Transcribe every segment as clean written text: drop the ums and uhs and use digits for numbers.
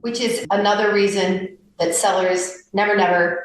which is another reason that sellers never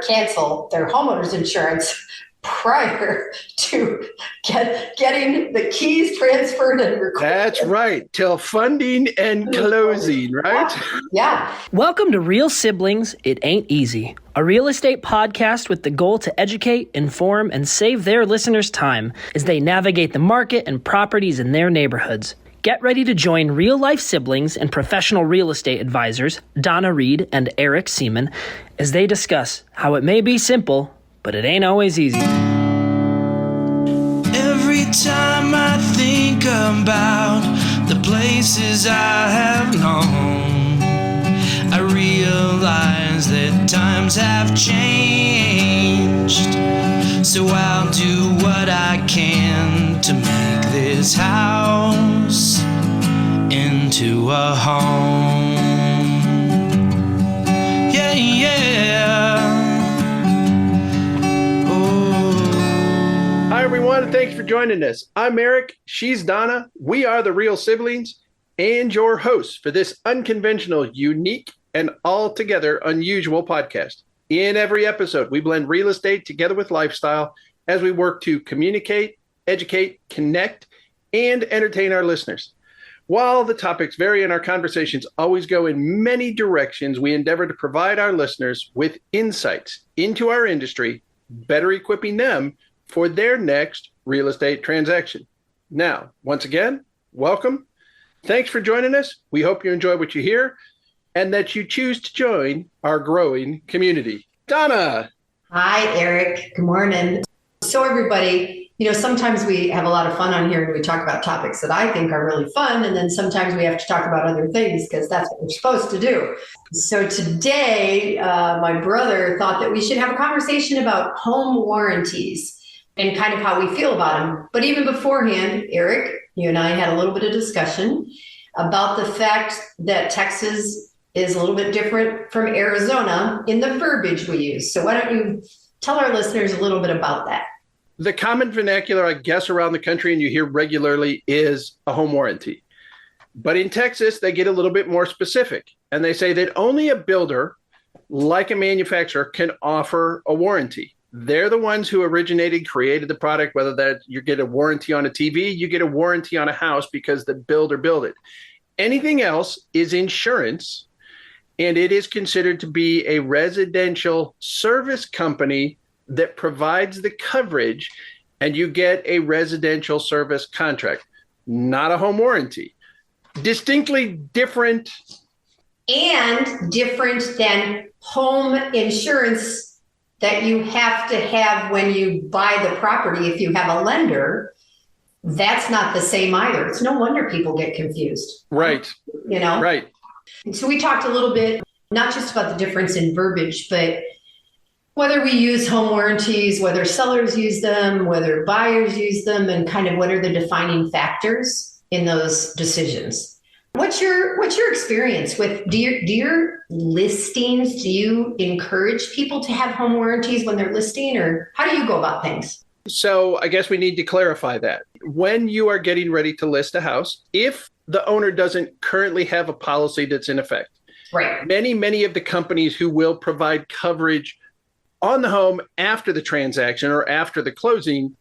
cancel their homeowners insurance prior to getting the keys transferred and recorded. That's right. Till funding and closing, right? Yeah. Welcome to Real Siblings, It Ain't Easy, a real estate podcast with the goal to educate, inform, and save their listeners time as they navigate the market and properties in their neighborhoods. Get ready to join real-life siblings and professional real estate advisors, Donna Reed and Eric Seemann, as they discuss how it may be simple, but it ain't always easy. Every time I think about the places I have known, I realize that times have changed. So I'll do what I can to make this house into a home. Yeah, yeah. Hi, everyone, and thanks for joining us. I'm Eric. She's Donna. We are the Real Siblings and your hosts for this unconventional, unique, and altogether unusual podcast. In every episode, we blend real estate together with lifestyle as we work to communicate, educate, connect, and entertain our listeners. While the topics vary and our conversations always go in many directions, we endeavor to provide our listeners with insights into our industry, better equipping them for their next real estate transaction. Now, once again, welcome. Thanks for joining us. We hope you enjoy what you hear and that you choose to join our growing community. Donna. Hi, Eric. Good morning. So everybody, sometimes we have a lot of fun on here and we talk about topics that I think are really fun. And then sometimes we have to talk about other things because that's what we're supposed to do. So today, my brother thought that we should have a conversation about home warranties and kind of how we feel about them. But even beforehand, Eric, you and I had a little bit of discussion about the fact that Texas is a little bit different from Arizona in the verbiage we use. So why don't you tell our listeners a little bit about that? The common vernacular, I guess, around the country and you hear regularly is a home warranty. But in Texas, they get a little bit more specific. And they say that only a builder, like a manufacturer, can offer a warranty. They're the ones who originated, created the product, whether that you get a warranty on a TV, you get a warranty on a house because the builder built it. Anything else is insurance, and it is considered to be a residential service company that provides the coverage, and you get a residential service contract, not a home warranty. Distinctly different. And different than home insurance that you have to have when you buy the property. If you have a lender, that's not the same either. It's no wonder people get confused. Right. Right. So we talked a little bit, not just about the difference in verbiage, but whether we use home warranties, whether sellers use them, whether buyers use them, and kind of what are the defining factors in those decisions. What's your experience with, do your listings, do you encourage people to have home warranties when they're listing, or how do you go about things? So I guess we need to clarify that. When you are getting ready to list a house, if the owner doesn't currently have a policy that's in effect, right? Many of the companies who will provide coverage on the home after the transaction or after the closing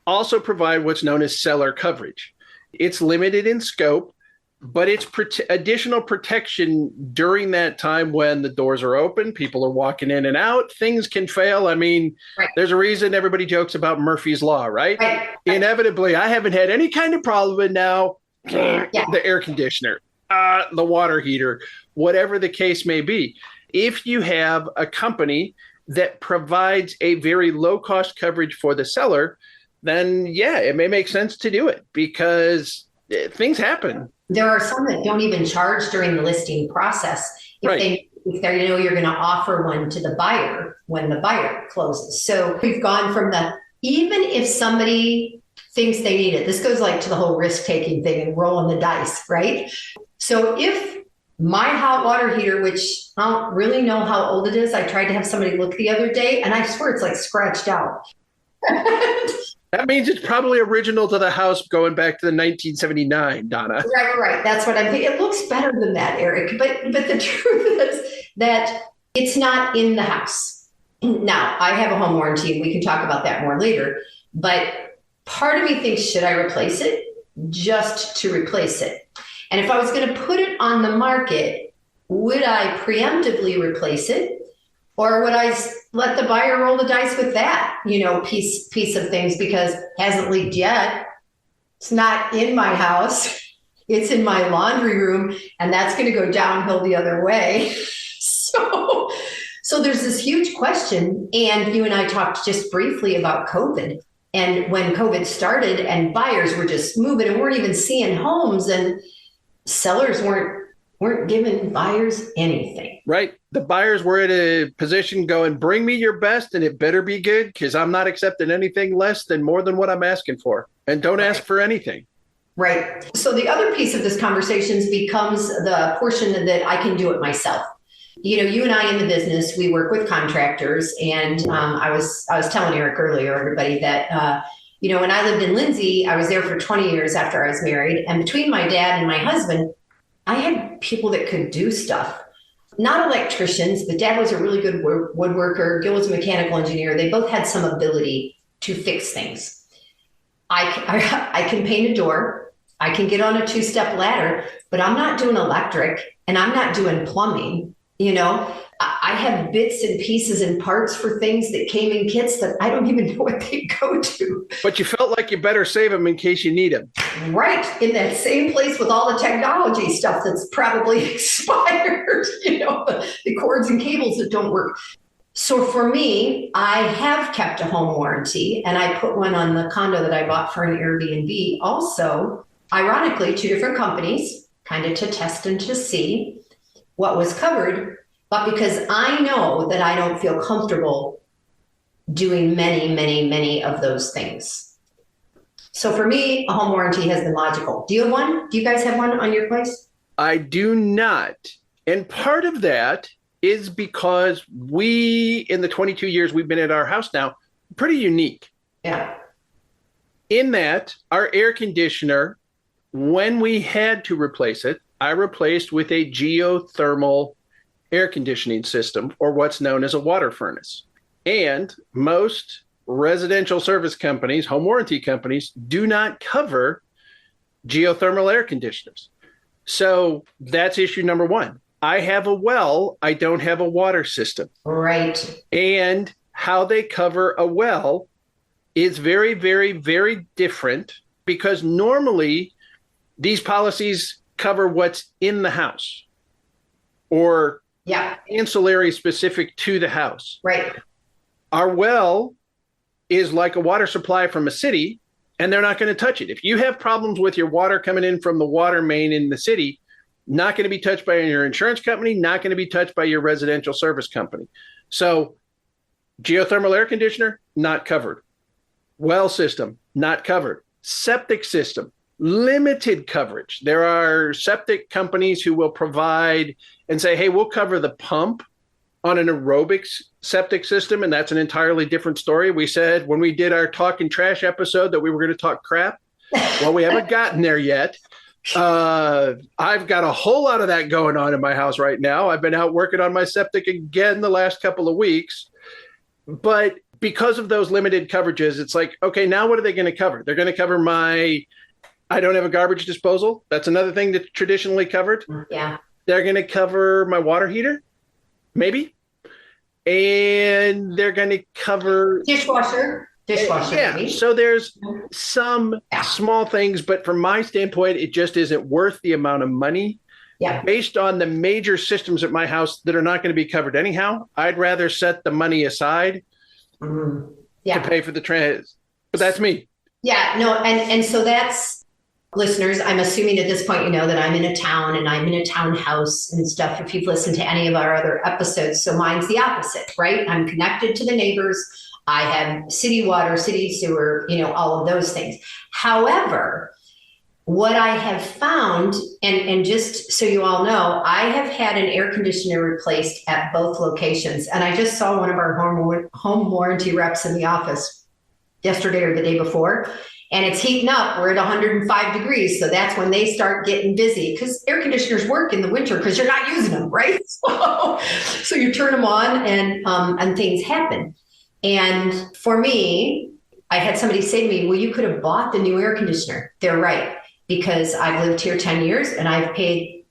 also provide what's known as seller coverage. It's limited in scope, but it's additional protection during that time when the doors are open, people are walking in and out, things can fail. I mean, right. There's a reason everybody jokes about Murphy's Law, right? Right. Inevitably, I haven't had any kind of problem with now the air conditioner, the water heater, whatever the case may be. If you have a company that provides a very low cost coverage for the seller, then it may make sense to do it because things happen. There are some that don't even charge during the listing process. If they know you're going to offer one to the buyer when the buyer closes. So we've gone from even if somebody thinks they need it, this goes like to the whole risk-taking thing and rolling the dice, right? So if my hot water heater, which I don't really know how old it is, I tried to have somebody look the other day and I swear it's like scratched out. That means it's probably original to the house going back to the 1979, Donna. Right. That's what I'm thinking. It looks better than that, Eric. But the truth is that it's not in the house. Now, I have a home warranty, and we can talk about that more later. But part of me thinks, should I replace it? Just to replace it. And if I was going to put it on the market, would I preemptively replace it? Or would I let the buyer roll the dice with that, piece of things, because it hasn't leaked yet. It's not in my house. It's in my laundry room, and that's going to go downhill the other way. So there's this huge question. And you and I talked just briefly about COVID. And when COVID started and buyers were just moving and weren't even seeing homes, and sellers weren't giving buyers anything. Right. The buyers were in a position going, bring me your best, and it better be good, because I'm not accepting anything less than more than what I'm asking for. And don't ask for anything. Right. So the other piece of this conversation becomes the portion that I can do it myself. You and I in the business, we work with contractors. And I was telling Eric earlier, everybody, that when I lived in Lindsey, I was there for 20 years after I was married. And between my dad and my husband, I had people that could do stuff. Not electricians, but Dad was a really good woodworker. Gil was a mechanical engineer. They both had some ability to fix things. I can paint a door. I can get on a 2-step ladder, but I'm not doing electric, and I'm not doing plumbing. I have bits and pieces and parts for things that came in kits that I don't even know what they go to. But you felt like you better save them in case you need them. Right. In that same place with all the technology stuff that's probably expired, the cords and cables that don't work. So for me, I have kept a home warranty, and I put one on the condo that I bought for an Airbnb. Also, ironically, 2 different companies, kind of to test and to see what was covered, but because I know that I don't feel comfortable doing many of those things. So for me, a home warranty has been logical. Do you have one? Do you guys have one on your place? I do not. And part of that is because we, in the 22 years we've been at our house now, pretty unique. Yeah. In that our air conditioner, when we had to replace it, I replaced with a geothermal air conditioning system, or what's known as a water furnace. And most residential service companies, home warranty companies, do not cover geothermal air conditioners. So that's issue number one. I have a well, I don't have a water system. Right. And how they cover a well is very, very, very different, because normally these policies cover what's in the house or ancillary specific to the house. Right. Our well is like a water supply from a city, and they're not going to touch it. If you have problems with your water coming in from the water main in the city, not going to be touched by your insurance company, not going to be touched by your residential service company. So geothermal air conditioner, not covered. Well system, not covered. Septic system, limited coverage. There are septic companies who will provide and say, hey, we'll cover the pump on an aerobics septic system, and that's an entirely different story. We said when we did our talking trash episode that we were going to talk crap. Well, we haven't gotten there yet. I've got a whole lot of that going on in my house right now. I've been out working on my septic again the last couple of weeks. But because of those limited coverages, it's like, okay, now what are they going to cover? They're going to cover I don't have a garbage disposal. That's another thing that's traditionally covered. Yeah. They're going to cover my water heater, maybe. And they're going to cover dishwasher. Yeah. Maybe. So there's some small things, but from my standpoint, it just isn't worth the amount of money. Yeah. Based on the major systems at my house that are not going to be covered anyhow, I'd rather set the money aside to pay for the trans. But that's me. Yeah. No. And so that's, listeners, I'm assuming at this point, you know that I'm in a town and I'm in a townhouse and stuff, if you've listened to any of our other episodes. So mine's the opposite, right? I'm connected to the neighbors. I have city water, city sewer, all of those things. However, what I have found, and just so you all know, I have had an air conditioner replaced at both locations. And I just saw one of our home warranty reps in the office yesterday or the day before, and it's heating up. We're at 105 degrees. So that's when they start getting busy, because air conditioners work in the winter because you're not using them, right? So you turn them on and things happen. And for me, I had somebody say to me, well, you could have bought the new air conditioner. They're right, because I've lived here 10 years and I've paid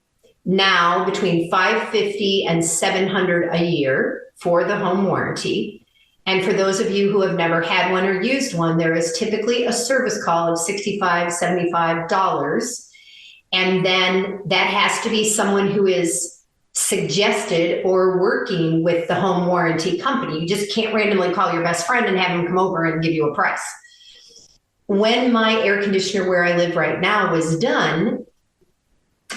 now between $550 and $700 a year for the home warranty. And for those of you who have never had one or used one, there is typically a service call of $65, $75. And then that has to be someone who is suggested or working with the home warranty company. You just can't randomly call your best friend and have them come over and give you a price. When my air conditioner where I live right now was done,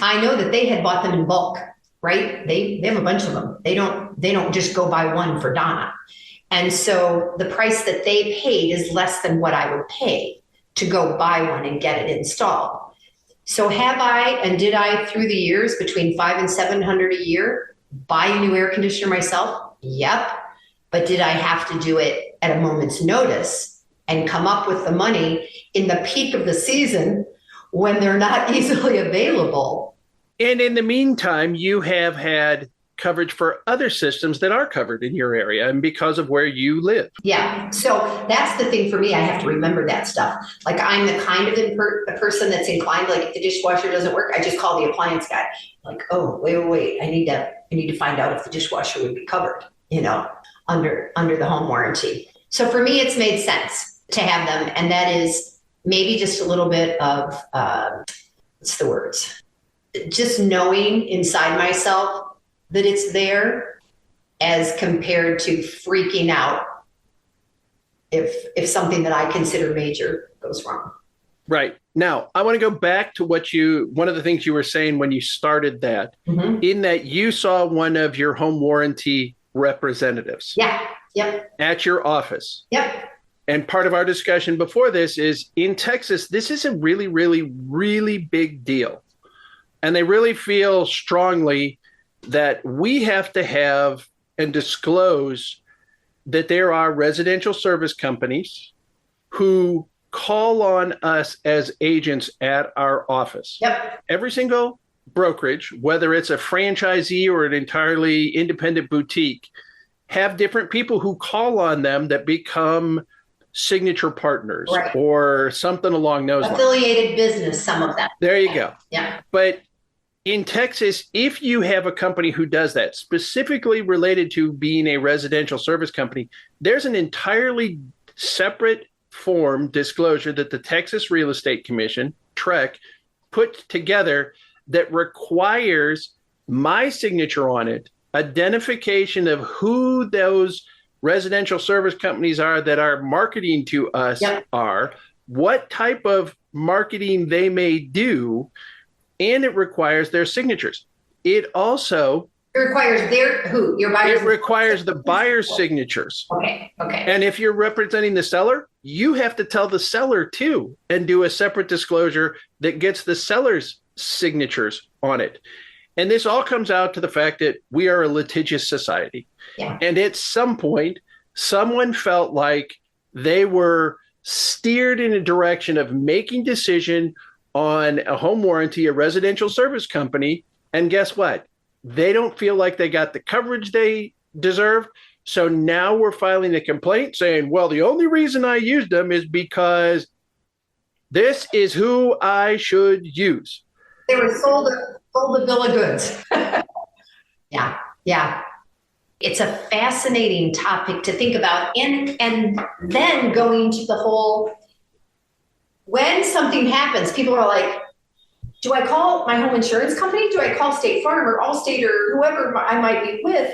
I know that they had bought them in bulk, right? They have a bunch of them. They don't just go buy one for Donna. And so the price that they paid is less than what I would pay to go buy one and get it installed. So did I through the years between $500 and $700 a year buy a new air conditioner myself? Yep. But did I have to do it at a moment's notice and come up with the money in the peak of the season when they're not easily available? And in the meantime, you have had coverage for other systems that are covered in your area and because of where you live. Yeah. So that's the thing for me. I have to remember that stuff. Like, I'm the kind of a person that's inclined, like, if the dishwasher doesn't work, I just call the appliance guy. Like, oh, wait. I need to find out if the dishwasher would be covered, under the home warranty. So for me, it's made sense to have them. And that is maybe just a little bit of, what's the words? Just knowing inside myself that it's there, as compared to freaking out if something that I consider major goes wrong. Right. Now, I want to go back to one of the things you were saying when you started that, in that you saw one of your home warranty representatives. Yeah. Yep. At your office. Yep. And part of our discussion before this is, in Texas, this is a really, really, really big deal. And they really feel strongly that we have to have and disclose that there are residential service companies who call on us as agents at our office. Yep. Every single brokerage, whether it's a franchisee or an entirely independent boutique, have different people who call on them that become signature partners, right, or something along those lines. Affiliated business, some of them. There you go. Yeah. But in Texas, if you have a company who does that, specifically related to being a residential service company, there's an entirely separate form disclosure that the Texas Real Estate Commission, TREC, put together that requires my signature on it, identification of who those residential service companies are that are marketing to us, yep, are, what type of marketing they may do, and it requires their signatures. It requires your buyers. It requires the buyer's signatures. Okay. And if you're representing the seller, you have to tell the seller too, and do a separate disclosure that gets the seller's signatures on it. And this all comes out to the fact that we are a litigious society. Yeah. And at some point, someone felt like they were steered in a direction of making decision on a home warranty, a residential service company. And guess what? They don't feel like they got the coverage they deserve. So now we're filing a complaint saying, well, the only reason I used them is because this is who I should use. They were sold the bill of goods. Yeah. It's a fascinating topic to think about. And then going to the whole, when something happens, people are like, do I call my home insurance company? Do I call State Farm or Allstate or whoever I might be with?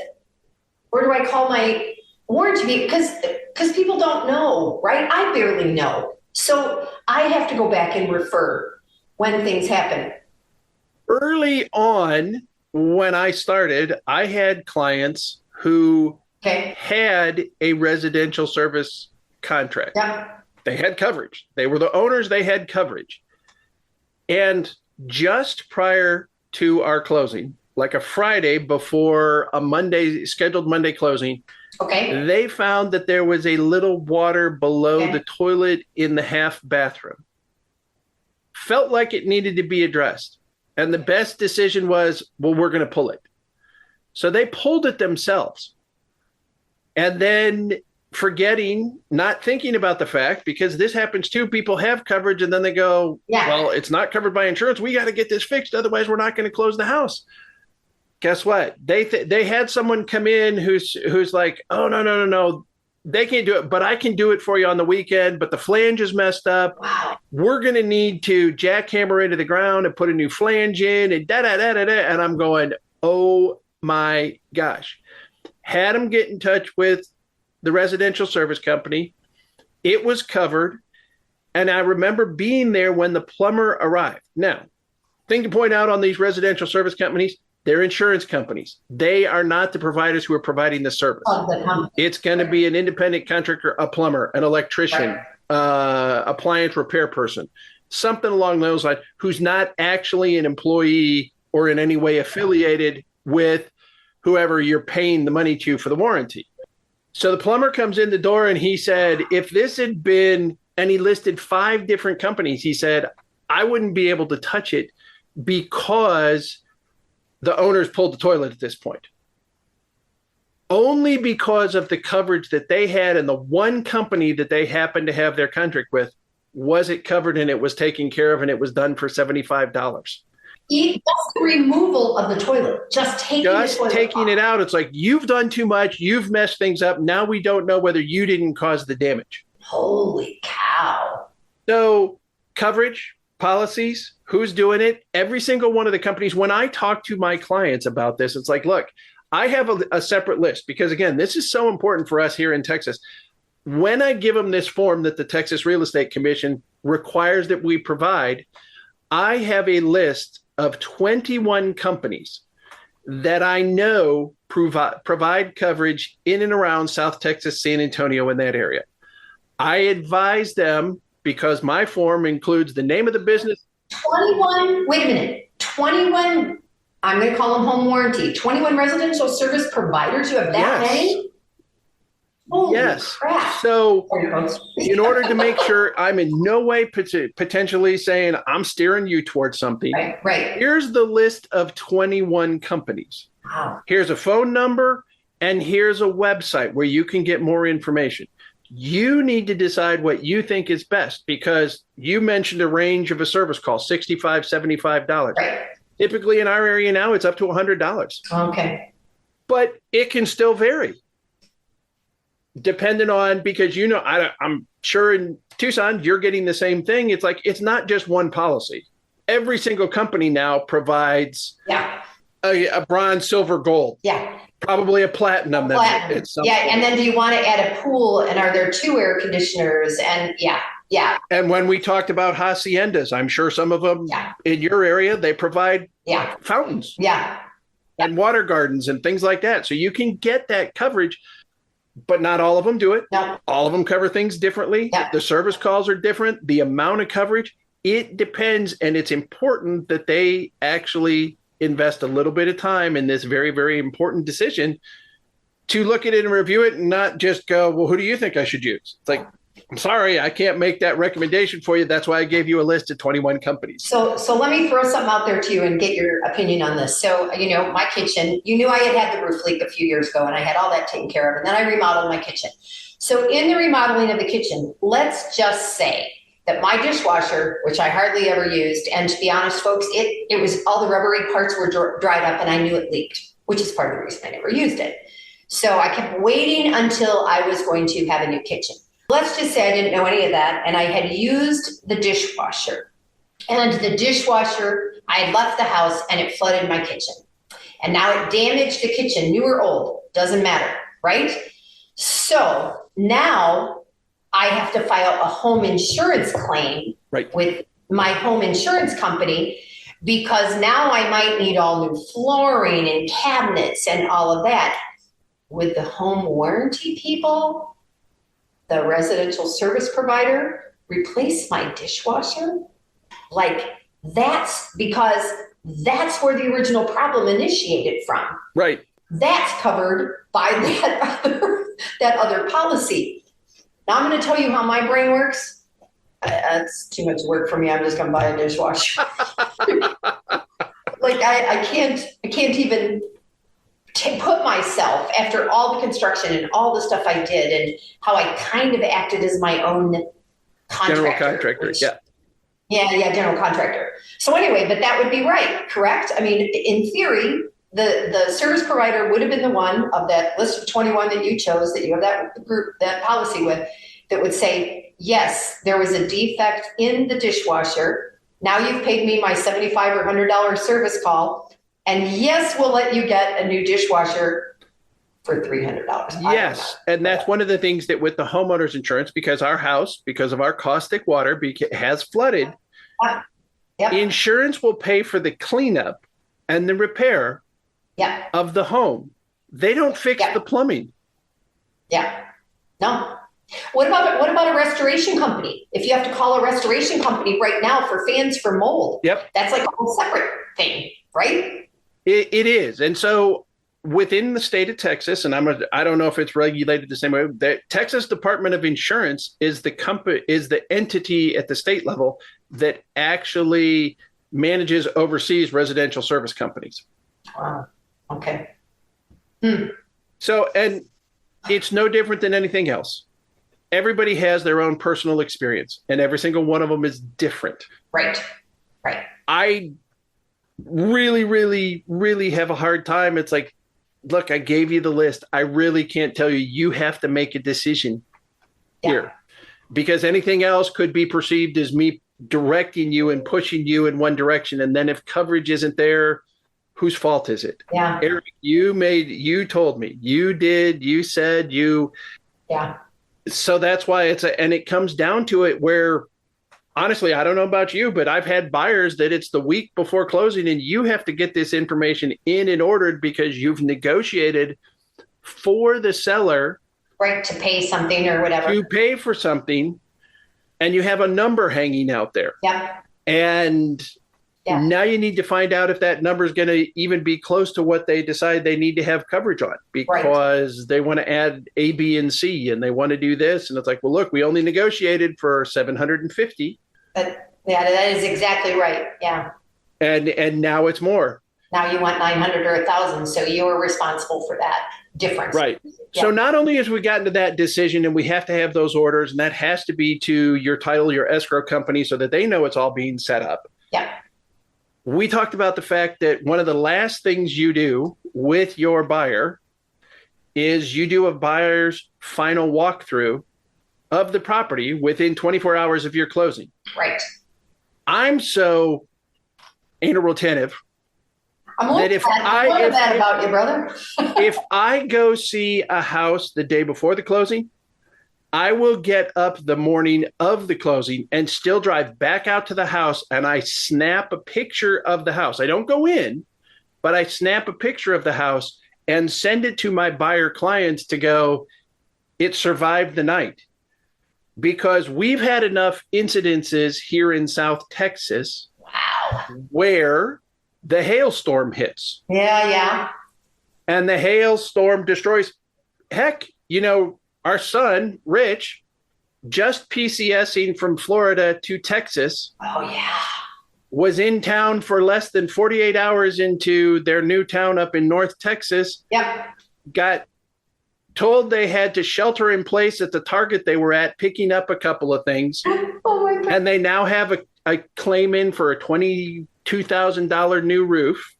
Or do I call my warranty? Because people don't know, right? I barely know. So I have to go back and refer when things happen. Early on, when I started, I had clients who had a residential service contract. Yeah. They had coverage. They were the owners. They had coverage. And just prior to our closing, like a Friday before a scheduled Monday closing. Okay. They found that there was a little water below the toilet in the half bathroom. Felt like it needed to be addressed. And the best decision was, well, we're going to pull it. So they pulled it themselves. And then not thinking about the fact, because this happens too, people have coverage and then they go, well, it's not covered by insurance. We got to get this fixed. Otherwise, we're not going to close the house. Guess what? They had someone come in who's like, oh, no. They can't do it, but I can do it for you on the weekend. But the flange is messed up. Wow. We're going to need to jackhammer into the ground and put a new flange in and da-da-da-da-da. And I'm going, oh my gosh. Had them get in touch with the residential service company. It was covered. And I remember being there when the plumber arrived. Now, thing to point out on these residential service companies, they're insurance companies. They are not the providers who are providing the service. It's going to be an independent contractor, a plumber, an electrician, appliance repair person, something along those lines, who's not actually an employee or in any way affiliated with whoever you're paying the money to for the warranty. So the plumber comes in the door and he said, if this had been, and he listed 5 different companies, he said, I wouldn't be able to touch it because the owners pulled the toilet at this point. Only because of the coverage that they had and the one company that they happened to have their contract with, was it covered and it was taken care of and it was done for $75. Just the removal of the toilet, just taking it out. It's like, you've done too much. You've messed things up. Now we don't know whether you didn't cause the damage. Holy cow. So coverage, policies, who's doing it? Every single one of the companies. When I talk to my clients about this, it's like, look, I have a separate list because, again, this is so important for us here in Texas. When I give them this form that the Texas Real Estate Commission requires that we provide, I have a list of 21 companies that I know provide coverage in and around South Texas, San Antonio, in that area. I advise them, because my form includes the name of the business. 21, wait a minute, 21, I'm going to call them home warranty, 21 residential service providers, you have that many? Holy crap. So in order to make sure I'm in no way potentially saying I'm steering you towards something, right. Here's the list of 21 companies. Wow. Here's a phone number and here's a website where you can get more information. You need to decide what you think is best, because you mentioned a range of a service call, $65, $75. Right. Typically in our area now, it's up to $100. Okay. But it can still vary depending on, because, I'm sure in Tucson, you're getting the same thing. It's like, it's not just one policy. Every single company now provides a bronze, silver, gold. Yeah. Probably a platinum. And then do you want to add a pool, and are there 2 air conditioners? And And when we talked about haciendas, I'm sure some of them in your area, they provide fountains and water gardens and things like that. So you can get that coverage, but not all of them do it. No. All of them cover things differently. The service calls are different. The amount of coverage, it depends. And it's important that they actually invest a little bit of time in this very, very important decision to look at it and review it, and not just go, well, who do you think I should use? It's like, I'm sorry, I can't make that recommendation for you. That's why I gave you a list of 21 companies. So let me throw something out there to you and get your opinion on this. So, my kitchen, I had the roof leak a few years ago and I had all that taken care of, and then I remodeled my kitchen. So in the remodeling of the kitchen, let's just say that my dishwasher, which I hardly ever used, and to be honest, folks, it was all the rubbery parts were dried up and I knew it leaked, which is part of the reason I never used it. So I kept waiting until I was going to have a new kitchen. Let's just say I didn't know any of that, and I had used the dishwasher. And the dishwasher, I had left the house and it flooded my kitchen. And now it damaged the kitchen, new or old, doesn't matter, right? So now I have to file a home insurance claim with my home insurance company, because now I might need all new flooring and cabinets and all of that. With the home warranty people, the residential service provider, replace my dishwasher? Like, that's because That's where the original problem initiated from. Right. That's covered by that other policy. Now I'm going to tell you how my brain works. That's too much work for me. I'm just going to buy a dishwasher. Like I can't even put myself, after all the construction and all the stuff I did and how I kind of acted as my own contractor. General contractor, Yeah, general contractor. So anyway, but that would be right, correct? I mean, in theory, the service provider would have been the one of that list of 21 that you chose, that you have that policy with, that would say, yes, there was a defect in the dishwasher. Now you've paid me my $75 or $100 service call, and yes, we'll let you get a new dishwasher for $300. Yes, and that's one of the things that with the homeowner's insurance, because our house, because of our caustic water, has flooded, insurance will pay for the cleanup and the repair of the home. They don't fix the plumbing. No. What about a restoration company? If you have to call a restoration company right now for fans for mold, that's like a whole separate thing, right? It is. And so within the state of Texas, and I don't know if it's regulated the same way, the Texas Department of Insurance is the entity at the state level that actually oversees residential service companies. Wow. Okay. So, and it's no different than anything else. Everybody has their own personal experience, and every single one of them is different. Right. I really, really, really have a hard time. It's like, look, I gave you the list. I really can't tell you. You have to make a decision here, because anything else could be perceived as me directing you and pushing you in one direction. And then if coverage isn't there, whose fault is it? Yeah. Eric, you told me, you said. So that's why and it comes down to it where, honestly, I don't know about you, but I've had buyers that it's the week before closing and you have to get this information in and ordered because you've negotiated for the seller. Right, to pay something or whatever. To pay for something, and you have a number hanging out there. And now you need to find out if that number is going to even be close to what they decide they need to have coverage on, because they want to add A, B, and C, and they want to do this. And it's like, well, look, we only negotiated for $750. But that is exactly right. Yeah. And now it's more. Now you want 900 or 1,000. So you're responsible for that difference. Right. Yeah. So not only has we gotten to that decision and we have to have those orders, and that has to be to your title, your escrow company, so that they know it's all being set up. Yeah. We talked about the fact that one of the last things you do with your buyer is you do a buyer's final walkthrough of the property within 24 hours of your closing. Right. I'm so anal retentive that if about you, brother. if I go see a house the day before the closing, I will get up the morning of the closing and still drive back out to the house, and I snap a picture of the house. I don't go in, but I snap a picture of the house and send it to my buyer clients to go, it survived the night. Because we've had enough incidences here in South Texas where the hailstorm hits. Yeah. And the hailstorm destroys. Heck, our son, Rich, just PCSing from Florida to Texas. Oh, yeah. Was in town for less than 48 hours into their new town up in North Texas. Yep. Got told they had to shelter in place at the Target they were at, picking up a couple of things. Oh, my God. And they now have a claim in for a $22,000 new roof.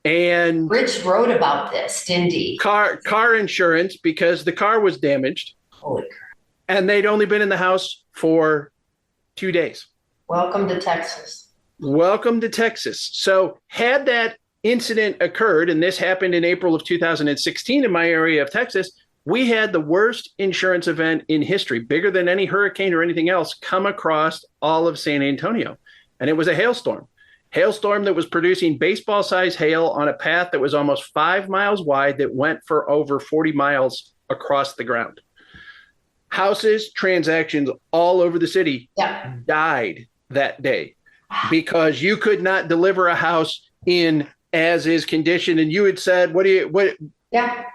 And Rich wrote about this, didn't he? Car insurance, because the car was damaged. Holy crap. And they'd only been in the house for 2 days. Welcome to Texas. Welcome to Texas. So had that incident occurred, and this happened in April of 2016 in my area of Texas, we had the worst insurance event in history, bigger than any hurricane or anything else, come across all of San Antonio. And it was a hailstorm that was producing baseball-sized hail on a path that was almost 5 miles wide that went for over 40 miles across the ground. Houses, transactions all over the city died that day. because you could not deliver a house in as is condition. And you had said, what? Yeah.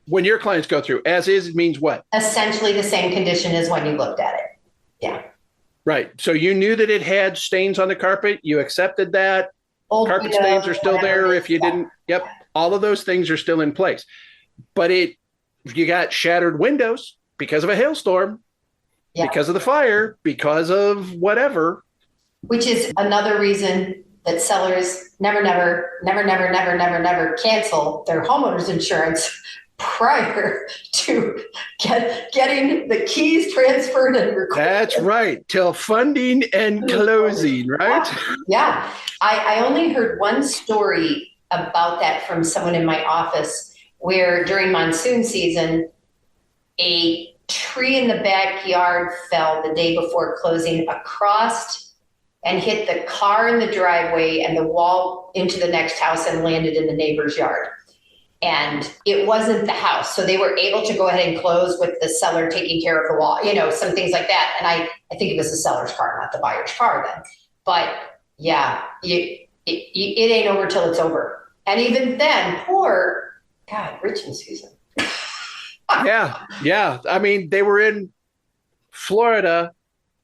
When your clients go through as is, it means what? Essentially the same condition as when you looked at it. Yeah. Right. So you knew that it had stains on the carpet. You accepted that. Old Carpet window, stains are still there if you yeah. didn't. Yep. All of those things are still in place. But you got shattered windows because of a hailstorm, because of the fire, because of whatever. Which is another reason that sellers never cancel their homeowners insurance prior to getting the keys transferred and recorded. That's right. Till funding and closing, right? Yeah. I only heard one story about that from someone in my office where during monsoon season, a tree in the backyard fell the day before closing across and hit the car in the driveway and the wall into the next house and landed in the neighbor's yard. And it wasn't the house. So they were able to go ahead and close with the seller taking care of the wall, some things like that. And I think it was the seller's car, not the buyer's car then. But yeah, it ain't over till it's over. And even then, poor, God, Rich and Susan. Yeah. I mean, they were in Florida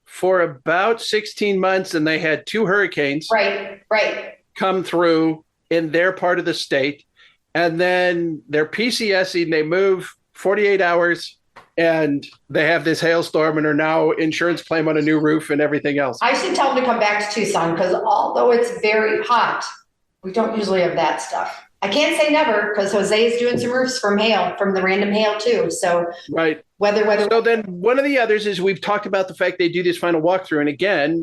for about 16 months and they had 2 hurricanes come through in their part of the state. And then they're PCSing, they move 48 hours and they have this hailstorm and are now insurance claim on a new roof and everything else. I should tell them to come back to Tucson because although it's very hot, we don't usually have that stuff. I can't say never because Jose is doing some roofs from the random hail too. So right. Weather. So then one of the others is we've talked about the fact they do this final walkthrough. And again,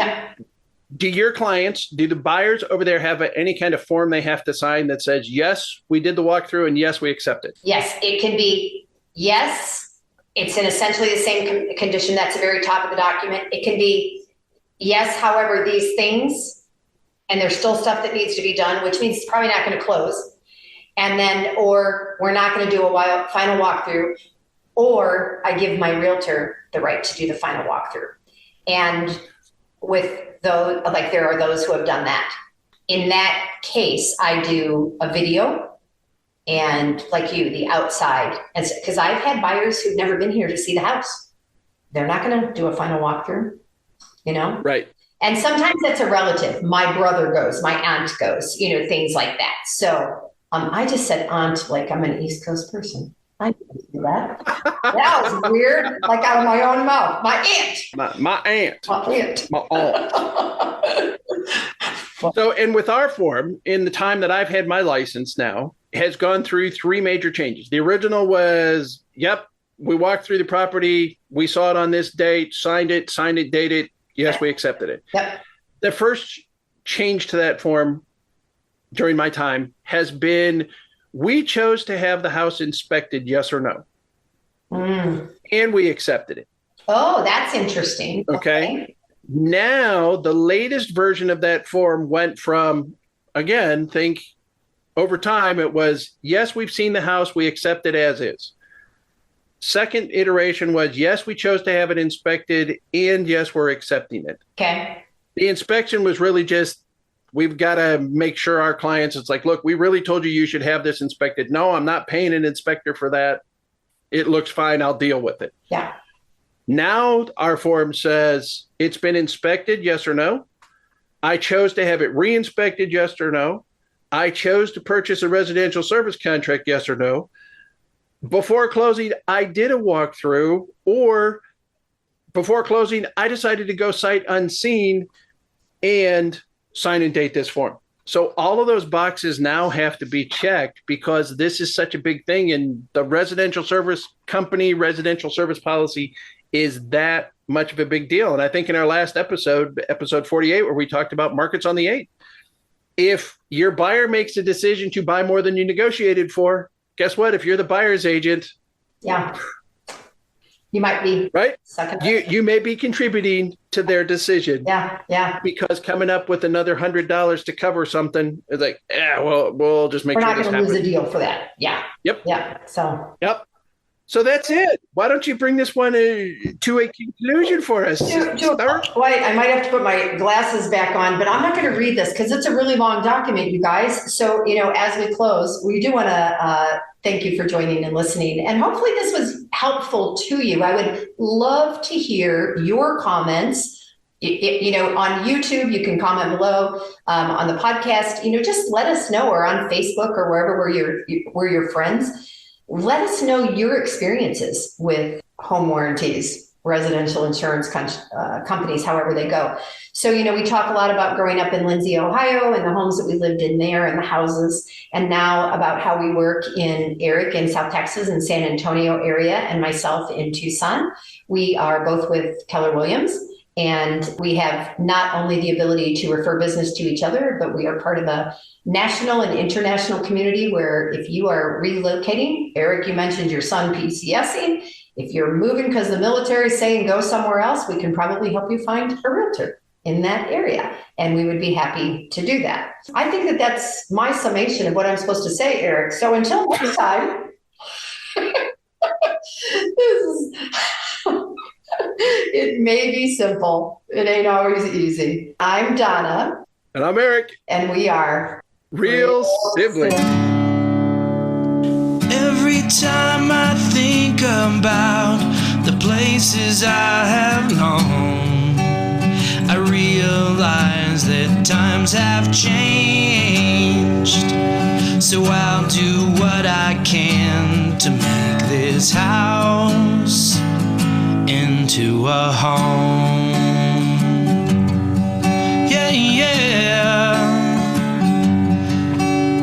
do your clients, do the buyers over there have any kind of form they have to sign that says, yes, we did the walkthrough and yes, we accept it? Yes, it can be, yes, it's in essentially the same condition. That's the very top of the document. It can be, yes, however, these things, and there's still stuff that needs to be done, which means it's probably not going to close. And then, or we're not going to do a final walkthrough, or I give my realtor the right to do the final walkthrough. And with those, like there are those who have done that. In that case, I do a video and like you, the outside. And because I've had buyers who've never been here to see the house. They're not going to do a final walkthrough, Right. And sometimes that's a relative. My brother goes, my aunt goes, things like that. So I just said aunt, like I'm an East Coast person. I didn't do that. That was weird, like out of my own mouth. My aunt. My aunt. My aunt. My aunt. So, and with our form, in the time that I've had my license now, has gone through 3 major changes. The original was, yep, we walked through the property, we saw it on this date, signed it, dated it. Yes, we accepted it. Yep. The first change to that form during my time has been, we chose to have the house inspected, yes or no. And we accepted it. Oh, that's interesting. Okay. Now, the latest version of that form went from, again, think over time, it was, yes, we've seen the house, we accept it as is. Second iteration was, yes, we chose to have it inspected, and yes, we're accepting it. Okay. The inspection was really just, we've got to make sure our clients, it's like, look, we really told you should have this inspected. No, I'm not paying an inspector for that. It looks fine. I'll deal with it. Yeah. Now our form says it's been inspected, yes or no. I chose to have it re-inspected, yes or no. I chose to purchase a residential service contract, yes or no. Before closing, I did a walkthrough, or before closing, I decided to go sight unseen and sign and date this form. So all of those boxes now have to be checked because this is such a big thing, and the residential service company, residential service policy is that much of a big deal. And I think in our last episode, episode 48, where we talked about markets on the 8th, if your buyer makes a decision to buy more than you negotiated for, guess what? If you're the buyer's agent, yeah, you might be right. You may be contributing to their decision. Yeah. Because coming up with another $100 to cover something is like, yeah, well, we'll just make We're sure not going to lose a deal for that. Yeah. Yep. Yeah. So. Yep. So that's it. Why don't you bring this one to a conclusion for us? Wait, I might have to put my glasses back on, but I'm not going to read this because it's a really long document, you guys. So, as we close, we do want to thank you for joining and listening. And hopefully this was helpful to you. I would love to hear your comments. On YouTube, you can comment below. On the podcast, just let us know, or on Facebook or wherever we're your friends. Let us know your experiences with home warranties, residential insurance companies, however they go. So, we talk a lot about growing up in Lindsey, Ohio, and the homes that we lived in there and the houses, and now about how we work Eric in South Texas and San Antonio area, and myself in Tucson. We are both with Keller Williams. And we have not only the ability to refer business to each other, but we are part of a national and international community where if you are relocating, Eric, you mentioned your son PCSing. If you're moving because the military is saying go somewhere else, we can probably help you find a realtor in that area. And we would be happy to do that. I think that that's my summation of what I'm supposed to say, Eric. So until next time, it may be simple. It ain't always easy. I'm Donna. And I'm Eric. And we are Real Siblings. Every time I think about the places I have known, I realize that times have changed. So I'll do what I can to make this house into a home. Yeah, yeah.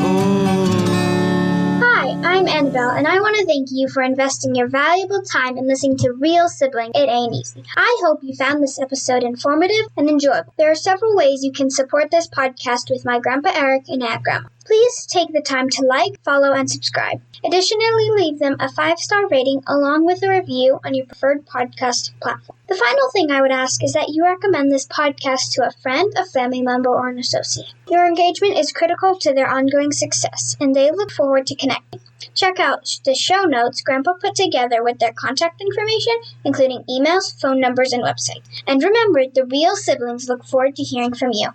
Oh. Hi, I'm Annabelle, and I want to thank you for investing your valuable time in listening to Real Sibling. It Ain't Easy. I hope you found this episode informative and enjoyable. There are several ways you can support this podcast with my Grandpa Eric and Aunt Grandma. Please take the time to like, follow, and subscribe. Additionally, leave them a 5-star rating along with a review on your preferred podcast platform. The final thing I would ask is that you recommend this podcast to a friend, a family member, or an associate. Your engagement is critical to their ongoing success, and they look forward to connecting. Check out the show notes Grandpa put together with their contact information, including emails, phone numbers, and website. And remember, the Real Siblings look forward to hearing from you.